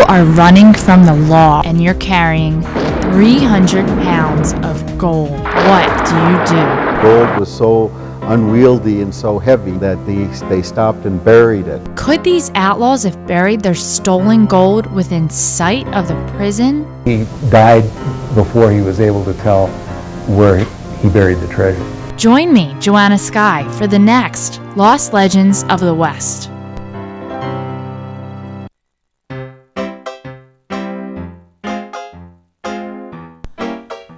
are running from the law and you're carrying 300 pounds of gold. What do you do? Gold was so unwieldy and so heavy that they stopped and buried it. Could these outlaws have buried their stolen gold within sight of the prison? He died before he was able to tell where he buried the treasure. Join me, Joanna Skye, for the next Lost Legends of the West.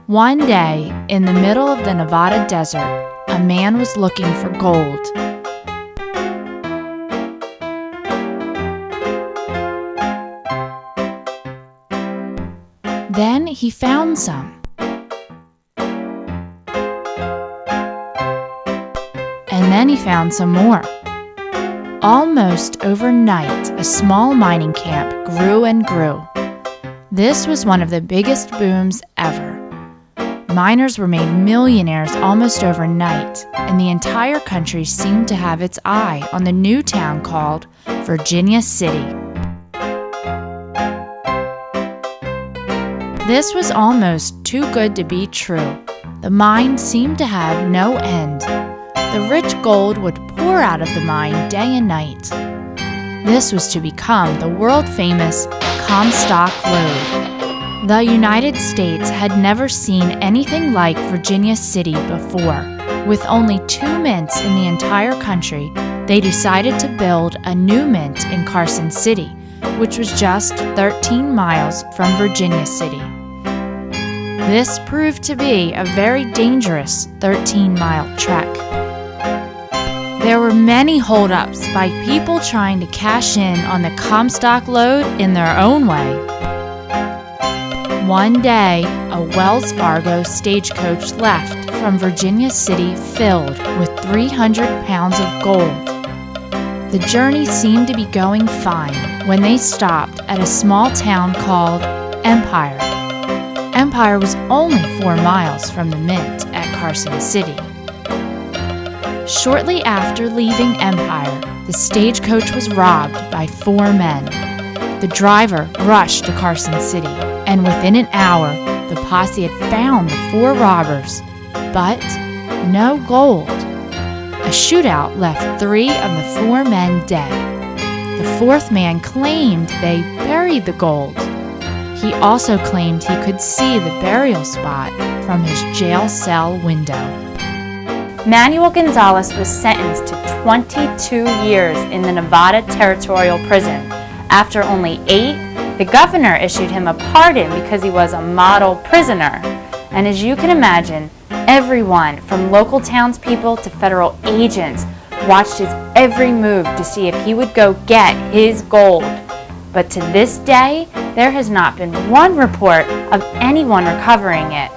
One day, in the middle of the Nevada desert, a man was looking for gold. Then he found some. And then he found some more. Almost overnight, a small mining camp grew and grew. This was one of the biggest booms ever. Miners were made millionaires almost overnight, and the entire country seemed to have its eye on the new town called Virginia City. This was almost too good to be true. The mine seemed to have no end. The rich gold would pour out of the mine day and night. This was to become the world-famous Comstock Lode. The United States had never seen anything like Virginia City before. With only 2 mints in the entire country, they decided to build a new mint in Carson City, which was just 13 miles from Virginia City. This proved to be a very dangerous 13-mile trek. There were many holdups by people trying to cash in on the Comstock Lode in their own way. One day, a Wells Fargo stagecoach left from Virginia City filled with 300 pounds of gold. The journey seemed to be going fine when they stopped at a small town called Empire. Empire was only 4 miles from the mint at Carson City. Shortly after leaving Empire, the stagecoach was robbed by 4 men. The driver rushed to Carson City, and within an hour, the posse had found the 4 robbers, but no gold. A shootout left 3 of the 4 men dead. The 4th man claimed they buried the gold. He also claimed he could see the burial spot from his jail cell window. Manuel Gonzalez was sentenced to 22 years in the Nevada Territorial Prison. After only 8, the governor issued him a pardon because he was a model prisoner. And as you can imagine, everyone from local townspeople to federal agents watched his every move to see if he would go get his gold. But to this day, there has not been one report of anyone recovering it.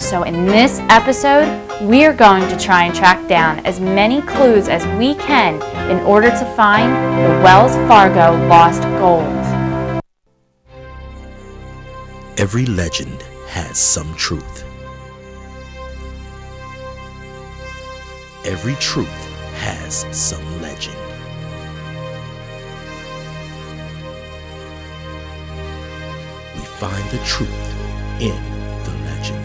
So in this episode, we are going to try and track down as many clues as we can in order to find the Wells Fargo lost gold. Every legend has some truth. Every truth has some legend. We find the truth in the legend.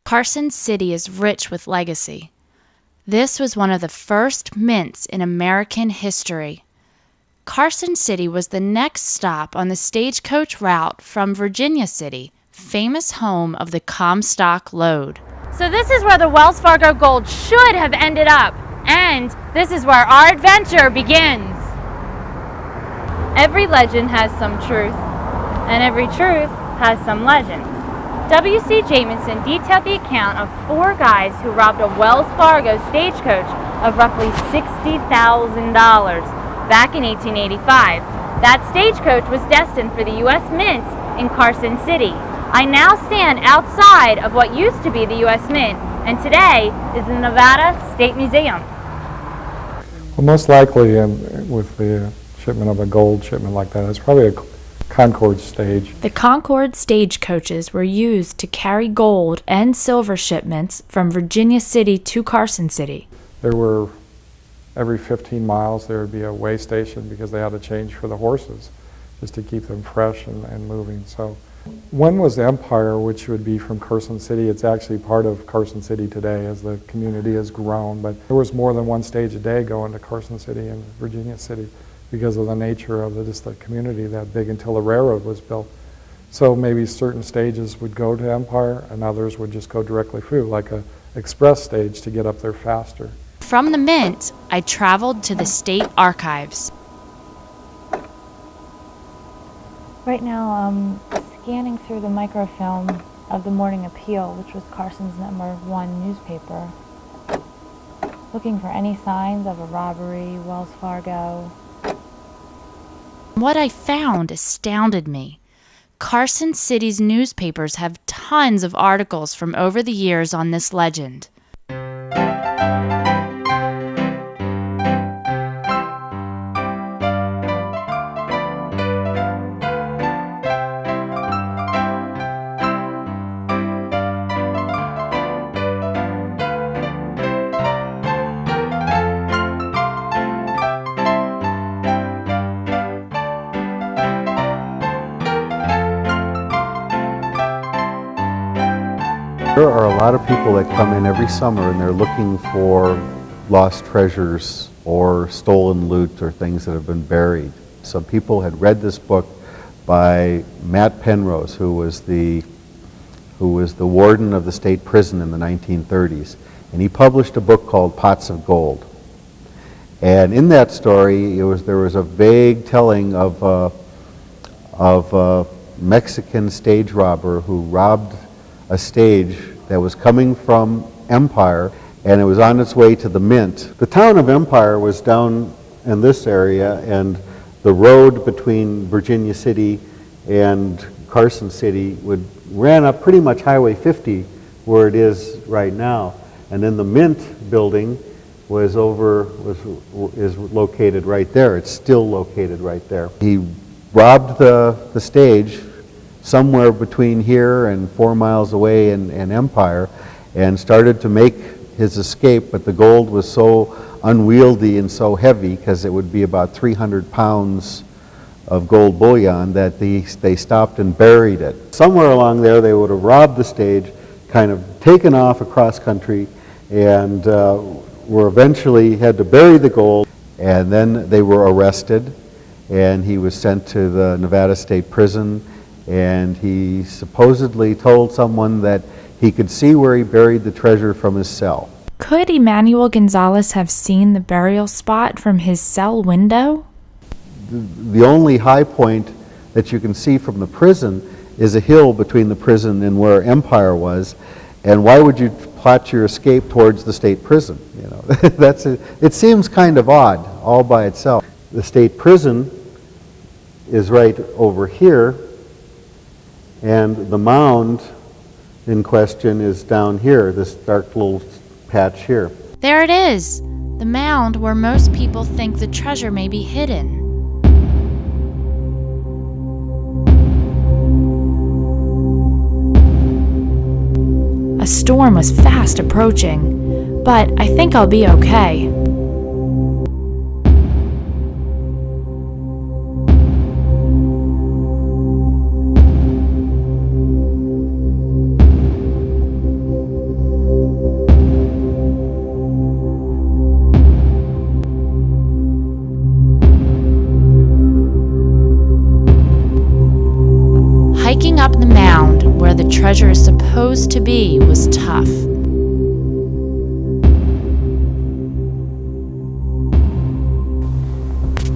Carson City is rich with legacy. This was one of the first mints in American history. Carson City was the next stop on the stagecoach route from Virginia City, famous home of the Comstock Lode. So this is where the Wells Fargo gold should have ended up, and this is where our adventure begins. Every legend has some truth, and every truth has some legend. W.C. Jamison detailed the account of 4 guys who robbed a Wells Fargo stagecoach of roughly $60,000 back in 1885. That stagecoach was destined for the U.S. Mint in Carson City. I now stand outside of what used to be the U.S. Mint, and today is the Nevada State Museum. Well, most likely with the shipment of a gold shipment like that, it's probably a Concord stage. The Concord stagecoaches were used to carry gold and silver shipments from Virginia City to Carson City. There were, every 15 miles there would be a weigh station because they had to change for the horses just to keep them fresh and moving. So one was Empire, which would be from Carson City. It's actually part of Carson City today as the community has grown, but there was more than one stage a day going to Carson City and Virginia City because of the nature of just the community that big until the railroad was built. So maybe certain stages would go to Empire and others would just go directly through, like a express stage to get up there faster. From the Mint, I traveled to the state archives. Right now I'm scanning through the microfilm of the Morning Appeal, which was Carson's #1 newspaper, looking for any signs of a robbery, Wells Fargo. What I found astounded me. Carson City's newspapers have tons of articles from over the years on this legend. There are a lot of people that come in every summer and they're looking for lost treasures or stolen loot or things that have been buried. Some people had read this book by Matt Penrose, who was the warden of the state prison in the 1930s, and he published a book called Pots of Gold. And in that story, there was a vague telling of a Mexican stage robber who robbed a stage that was coming from Empire, and it was on its way to the Mint. The town of Empire was down in this area, and the road between Virginia City and Carson City ran up pretty much Highway 50 where it is right now. And then the Mint building is located right there. It's still located right there. He robbed the stage somewhere between here and 4 miles away in Empire and started to make his escape, but the gold was so unwieldy and so heavy, because it would be about 300 pounds of gold bullion, that they stopped and buried it. Somewhere along there they would have robbed the stage, kind of taken off across country, and were eventually had to bury the gold, and then they were arrested, and he was sent to the Nevada State Prison, and he supposedly told someone that he could see where he buried the treasure from his cell. Could Emmanuel Gonzalez have seen the burial spot from his cell window? The only high point that you can see from the prison is a hill between the prison and where Empire was, and why would you plot your escape towards the state prison? You know, it seems kind of odd all by itself. The state prison is right over here, and the mound in question is down here, this dark little patch here. There it is, the mound where most people think the treasure may be hidden. A storm was fast approaching, but I think I'll be okay. up the mound where the treasure is supposed to be was tough.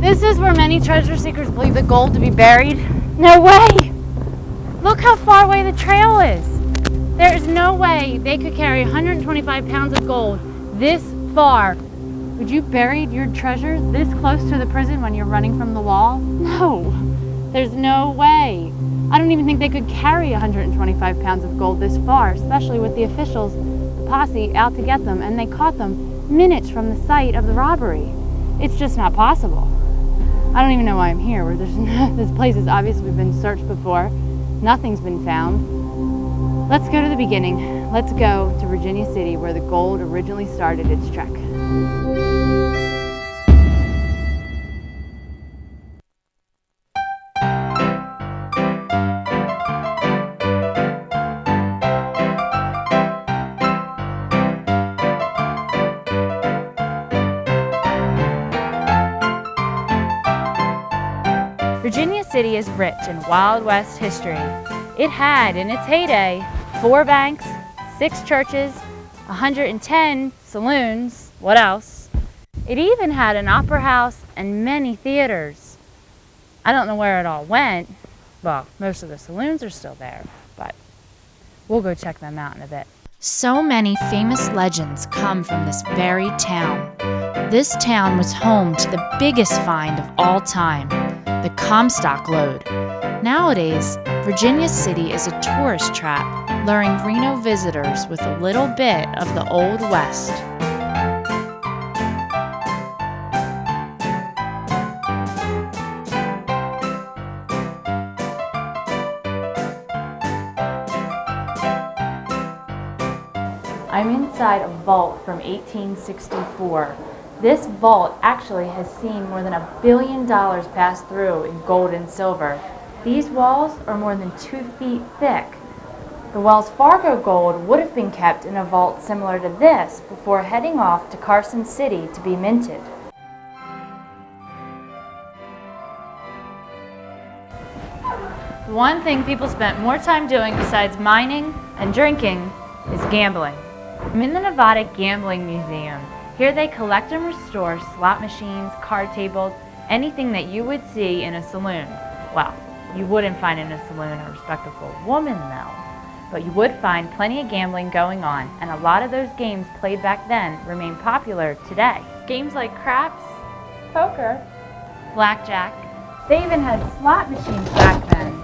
This is where many treasure seekers believe the gold to be buried. No way! Look how far away the trail is. There is no way they could carry 125 pounds of gold this far. Would you bury your treasure this close to the prison when you're running from the wall? No, there's no way. I don't even think they could carry 125 pounds of gold this far, especially with the officials, the posse, out to get them, and they caught them minutes from the site of the robbery. It's just not possible. I don't even know why I'm here, where this place has obviously been searched before. Nothing's been found. Let's go to the beginning. Let's go to Virginia City, where the gold originally started its trek. Virginia City is rich in Wild West history. It had, in its heyday, 4 banks, 6 churches, 110 saloons. What else? It even had an opera house and many theaters. I don't know where it all went. Well, most of the saloons are still there, but we'll go check them out in a bit. So many famous legends come from this very town. This town was home to the biggest find of all time, the Comstock Lode. Nowadays, Virginia City is a tourist trap, luring Reno visitors with a little bit of the Old West. I'm inside a vault from 1864. This vault actually has seen more than $1 billion pass through in gold and silver. These walls are more than 2 feet thick. The Wells Fargo gold would have been kept in a vault similar to this before heading off to Carson City to be minted. The one thing people spent more time doing besides mining and drinking is gambling. I'm in the Nevada Gambling Museum. Here they collect and restore slot machines, card tables, anything that you would see in a saloon. Well, you wouldn't find in a saloon a respectable woman though, but you would find plenty of gambling going on, and a lot of those games played back then remain popular today. Games like craps, poker, blackjack. They even had slot machines back then.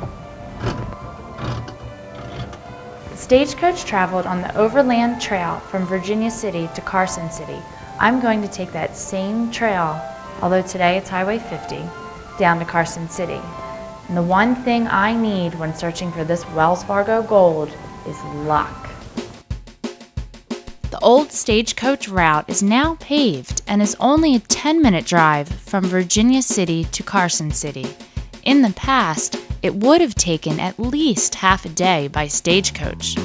The stagecoach traveled on the Overland Trail from Virginia City to Carson City. I'm going to take that same trail, although today it's Highway 50, down to Carson City. And the one thing I need when searching for this Wells Fargo gold is luck. The old stagecoach route is now paved and is only a 10-minute drive from Virginia City to Carson City. In the past, it would have taken at least half a day by stagecoach.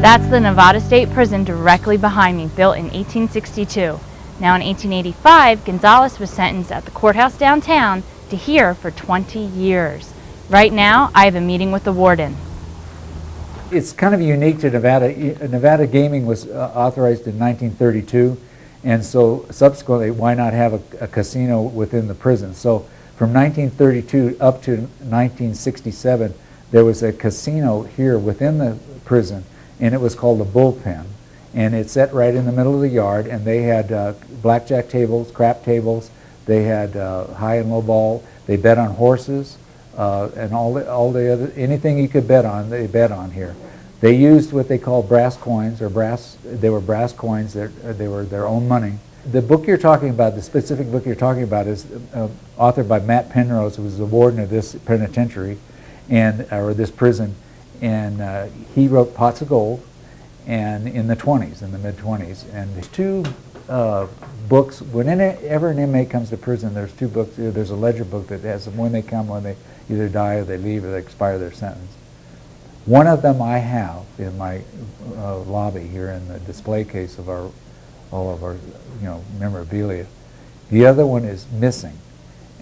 That's the Nevada State Prison directly behind me, built in 1862. Now in 1885, Gonzalez was sentenced at the courthouse downtown to here for 20 years. Right now, I have a meeting with the warden. It's kind of unique to Nevada. Nevada gaming was authorized in 1932, and so subsequently, why not have a casino within the prison? So from 1932 up to 1967, there was a casino here within the prison, and it was called the Bullpen. And it sat right in the middle of the yard, and they had blackjack tables, crap tables, they had high and low ball, they bet on horses, and all the other, anything you could bet on, they bet on here. They used what they call brass coins, or they were brass coins, they were their own money. The book you're talking about, the specific book you're talking about, is authored by Matt Penrose, who was the warden of this penitentiary, or this prison, and he wrote Pots of Gold, and in the mid-20s. And there's two books. Whenever an inmate comes to prison, there's two books. There's a ledger book that has them when they come, when they either die or they leave or they expire their sentence. One of them I have in my lobby here in the display case of all of our memorabilia. The other one is missing,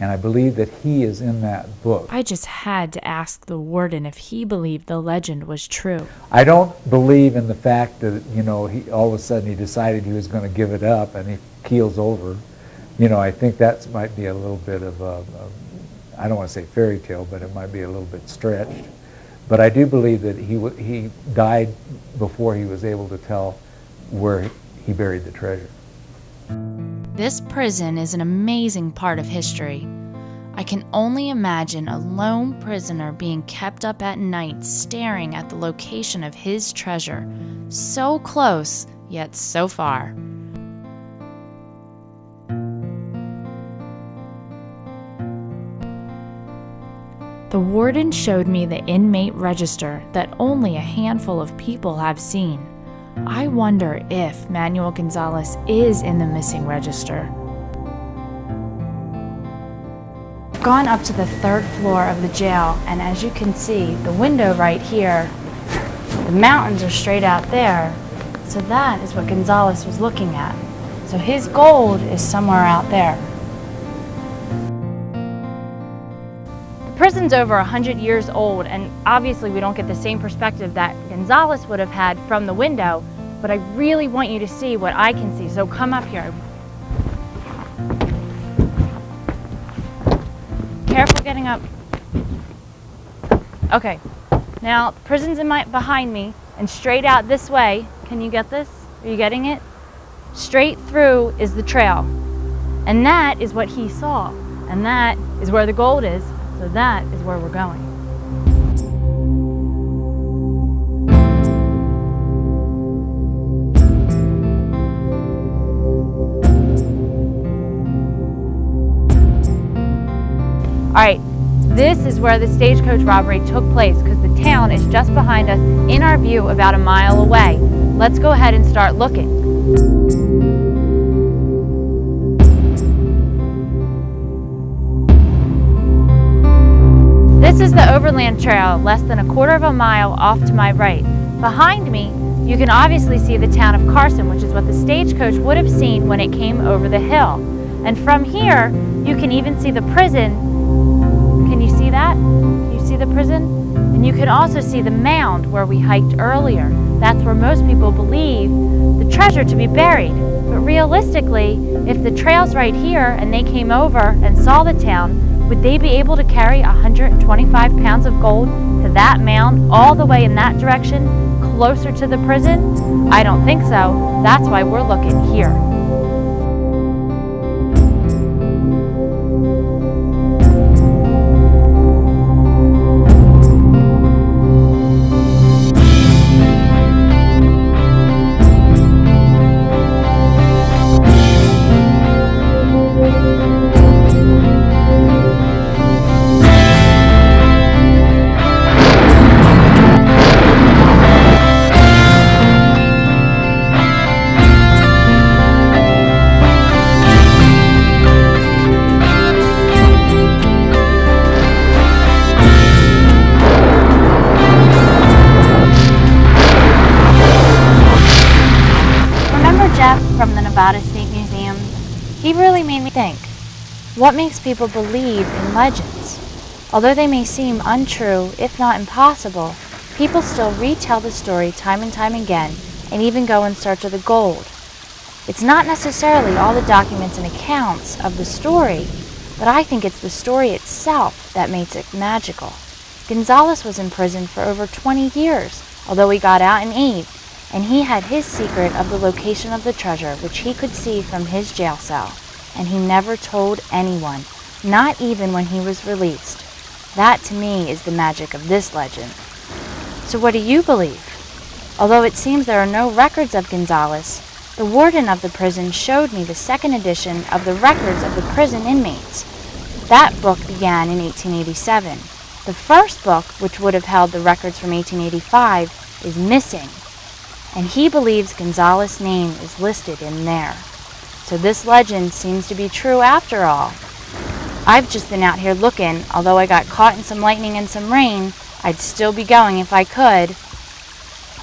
and I believe that he is in that book. I just had to ask the warden if he believed the legend was true. I don't believe in the fact that, he all of a sudden he decided he was going to give it up and he keels over. I think that might be a little bit of I don't want to say fairy tale, but it might be a little bit stretched. But I do believe that he died before he was able to tell where he buried the treasure. This prison is an amazing part of history. I can only imagine a lone prisoner being kept up at night staring at the location of his treasure. So close, yet so far. The warden showed me the inmate register that only a handful of people have seen. I wonder if Manuel Gonzalez is in the missing register. I've gone up to the 3rd floor of the jail, and as you can see, the window right here, the mountains are straight out there, so that is what Gonzalez was looking at. So his gold is somewhere out there. The prison's over 100 years old, and obviously we don't get the same perspective that Gonzalez would have had from the window, but I really want you to see what I can see, so come up here. Careful getting up. Okay, now the prison's behind me, and straight out this way, can you get this? Are you getting it? Straight through is the trail, and that is what he saw, and that is where the gold is, so that is where we're going. All right, this is where the stagecoach robbery took place because the town is just behind us in our view about a mile away. Let's go ahead and start looking. This is the overland trail, less than a quarter of a mile off to my right. Behind me, you can obviously see the town of Carson, which is what the stagecoach would have seen when it came over the hill. And from here, you can even see the prison. Can you see that? Can you see the prison? And you can also see the mound where we hiked earlier. That's where most people believe the treasure to be buried. But realistically, if the trail's right here and they came over and saw the town, would they be able to carry 125 pounds of gold to that mound all the way in that direction, closer to the prison? I don't think so. That's why we're looking here. From the Nevada State Museum, he really made me think. What makes people believe in legends? Although they may seem untrue, if not impossible, people still retell the story time and time again, and even go in search of the gold. It's not necessarily all the documents and accounts of the story, but I think it's the story itself that makes it magical. Gonzalez was in prison for over 20 years, although he got out in 8. And he had his secret of the location of the treasure, which he could see from his jail cell. And he never told anyone, not even when he was released. That to me is the magic of this legend. So what do you believe? Although it seems there are no records of Gonzales, the warden of the prison showed me the second edition of the records of the prison inmates. That book began in 1887. The first book, which would have held the records from 1885, is missing, and he believes Gonzales' name is listed in there. So this legend seems to be true after all. I've just been out here looking. Although I got caught in some lightning and some rain, I'd still be going if I could.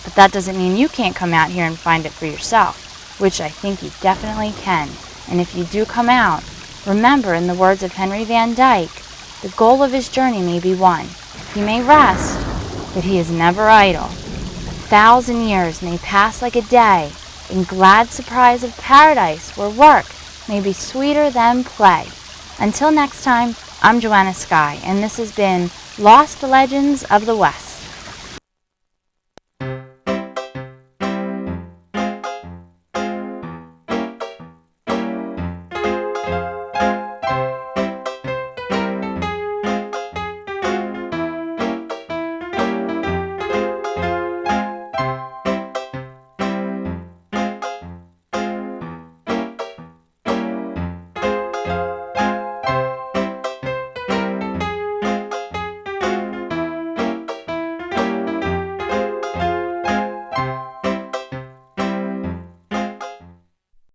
But that doesn't mean you can't come out here and find it for yourself, which I think you definitely can. And if you do come out, remember, in the words of Henry Van Dyke, the goal of his journey may be won. He may rest, but he is never idle. 1,000 years may pass like a day in glad surprise of paradise, where work may be sweeter than play. Until next time, I'm Joanna Skye, and this has been Lost Legends of the West.